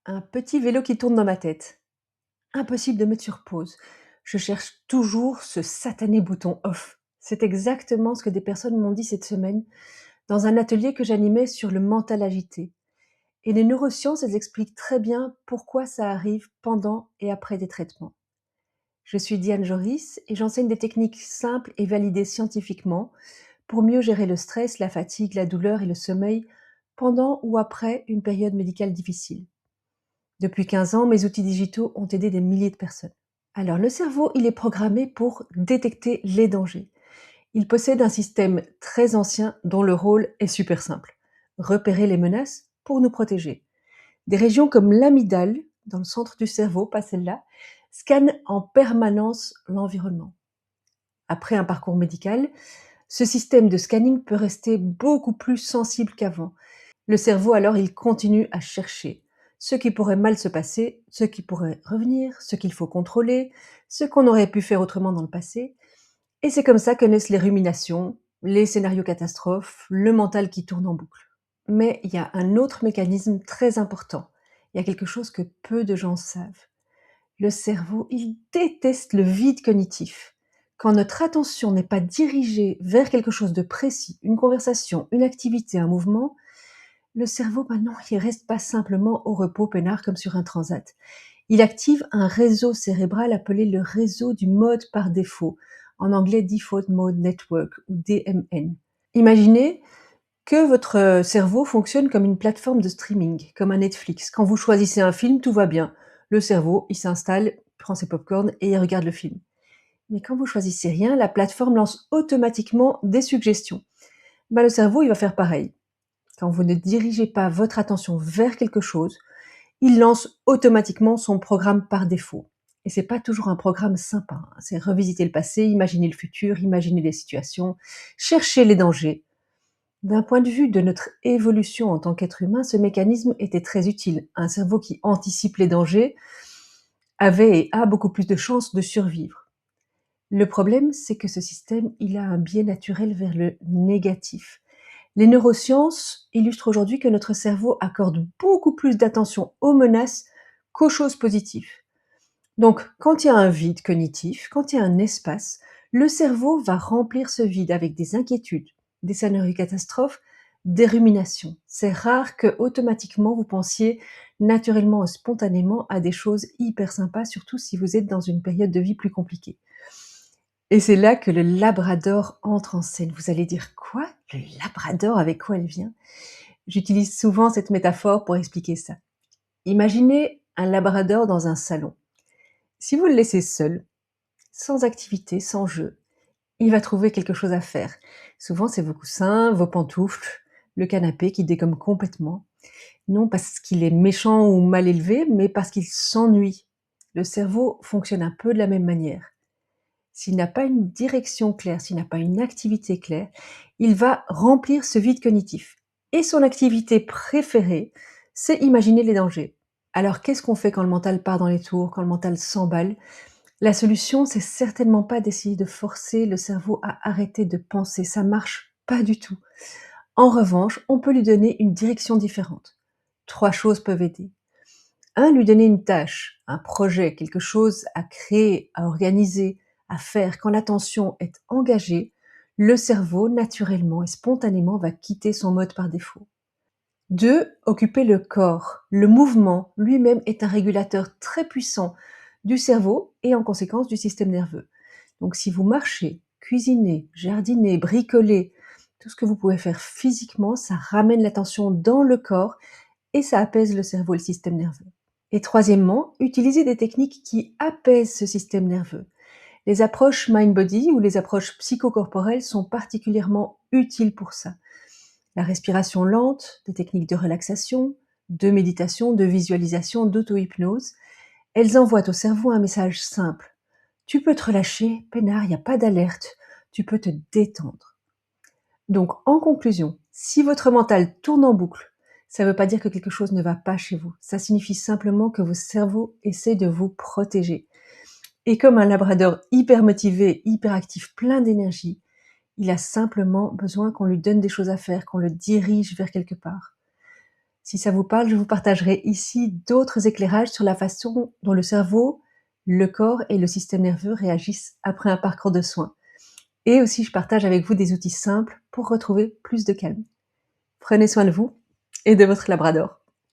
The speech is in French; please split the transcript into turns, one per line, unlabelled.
Un petit vélo qui tourne dans ma tête. Impossible de mettre sur pause. Je cherche toujours ce satané bouton off. C'est exactement ce que des personnes m'ont dit cette semaine dans un atelier que j'animais sur le mental agité. Et les neurosciences, elles expliquent très bien pourquoi ça arrive pendant et après des traitements. Je suis Diane Joris et j'enseigne des techniques simples et validées scientifiquement pour mieux gérer le stress, la fatigue, la douleur et le sommeil pendant ou après une période médicale difficile. Depuis 15 ans, mes outils digitaux ont aidé des milliers de personnes. Alors, le cerveau, il est programmé pour détecter les dangers. Il possède un système très ancien dont le rôle est super simple. Repérer les menaces pour nous protéger. Des régions comme l'amygdale, dans le centre du cerveau, pas celle-là, scannent en permanence l'environnement. Après un parcours médical, ce système de scanning peut rester beaucoup plus sensible qu'avant. Le cerveau, alors, il continue à chercher ce qui pourrait mal se passer, ce qui pourrait revenir, ce qu'il faut contrôler, ce qu'on aurait pu faire autrement dans le passé. Et c'est comme ça que naissent les ruminations, les scénarios catastrophes, le mental qui tourne en boucle. Mais il y a un autre mécanisme très important. Il y a quelque chose que peu de gens savent. Le cerveau, il déteste le vide cognitif. Quand notre attention n'est pas dirigée vers quelque chose de précis, une conversation, une activité, un mouvement, le cerveau, non, il reste pas simplement au repos peinard comme sur un transat. Il active un réseau cérébral appelé le réseau du mode par défaut, en anglais Default Mode Network ou DMN. Imaginez que votre cerveau fonctionne comme une plateforme de streaming, comme un Netflix. Quand vous choisissez un film, tout va bien. Le cerveau, il s'installe, prend ses pop-corn et il regarde le film. Mais quand vous choisissez rien, la plateforme lance automatiquement des suggestions. Le cerveau, il va faire pareil. Quand vous ne dirigez pas votre attention vers quelque chose, il lance automatiquement son programme par défaut. Et c'est pas toujours un programme sympa, hein. C'est revisiter le passé, imaginer le futur, imaginer les situations, chercher les dangers. D'un point de vue de notre évolution en tant qu'être humain, ce mécanisme était très utile. Un cerveau qui anticipe les dangers avait et a beaucoup plus de chances de survivre. Le problème, c'est que ce système, il a un biais naturel vers le négatif. Les neurosciences illustrent aujourd'hui que notre cerveau accorde beaucoup plus d'attention aux menaces qu'aux choses positives. Donc, quand il y a un vide cognitif, quand il y a un espace, le cerveau va remplir ce vide avec des inquiétudes, des scénarios catastrophes, des ruminations. C'est rare que automatiquement vous pensiez naturellement et spontanément à des choses hyper sympas, surtout si vous êtes dans une période de vie plus compliquée. Et c'est là que le labrador entre en scène. Vous allez dire: «Quoi? Le labrador, avec quoi elle vient?» J'utilise souvent cette métaphore pour expliquer ça. Imaginez un labrador dans un salon. Si vous le laissez seul, sans activité, sans jeu, il va trouver quelque chose à faire. Souvent, c'est vos coussins, vos pantoufles, le canapé qui dégomme complètement. Non parce qu'il est méchant ou mal élevé, mais parce qu'il s'ennuie. Le cerveau fonctionne un peu de la même manière. S'il n'a pas une direction claire, s'il n'a pas une activité claire, il va remplir ce vide cognitif. Et son activité préférée, c'est imaginer les dangers. Alors qu'est-ce qu'on fait quand le mental part dans les tours, quand le mental s'emballe? La solution, c'est certainement pas d'essayer de forcer le cerveau à arrêter de penser. Ça marche pas du tout. En revanche, on peut lui donner une direction différente. 3 choses peuvent aider. 1, lui donner une tâche, un projet, quelque chose à créer, à organiser, à faire. Quand l'attention est engagée, le cerveau, naturellement et spontanément, va quitter son mode par défaut. 2, occuper le corps. Le mouvement lui-même est un régulateur très puissant du cerveau et en conséquence du système nerveux. Donc si vous marchez, cuisinez, jardinez, bricolez, tout ce que vous pouvez faire physiquement, ça ramène l'attention dans le corps et ça apaise le cerveau et le système nerveux. Et troisièmement, utilisez des techniques qui apaisent ce système nerveux. Les approches mind-body ou les approches psychocorporelles sont particulièrement utiles pour ça. La respiration lente, des techniques de relaxation, de méditation, de visualisation, d'auto-hypnose, elles envoient au cerveau un message simple. Tu peux te relâcher, peinard, il n'y a pas d'alerte, tu peux te détendre. Donc, en conclusion, si votre mental tourne en boucle, ça ne veut pas dire que quelque chose ne va pas chez vous. Ça signifie simplement que votre cerveau essaie de vous protéger. Et comme un labrador hyper motivé, hyper actif, plein d'énergie, il a simplement besoin qu'on lui donne des choses à faire, qu'on le dirige vers quelque part. Si ça vous parle, je vous partagerai ici d'autres éclairages sur la façon dont le cerveau, le corps et le système nerveux réagissent après un parcours de soins. Et aussi, je partage avec vous des outils simples pour retrouver plus de calme. Prenez soin de vous et de votre labrador.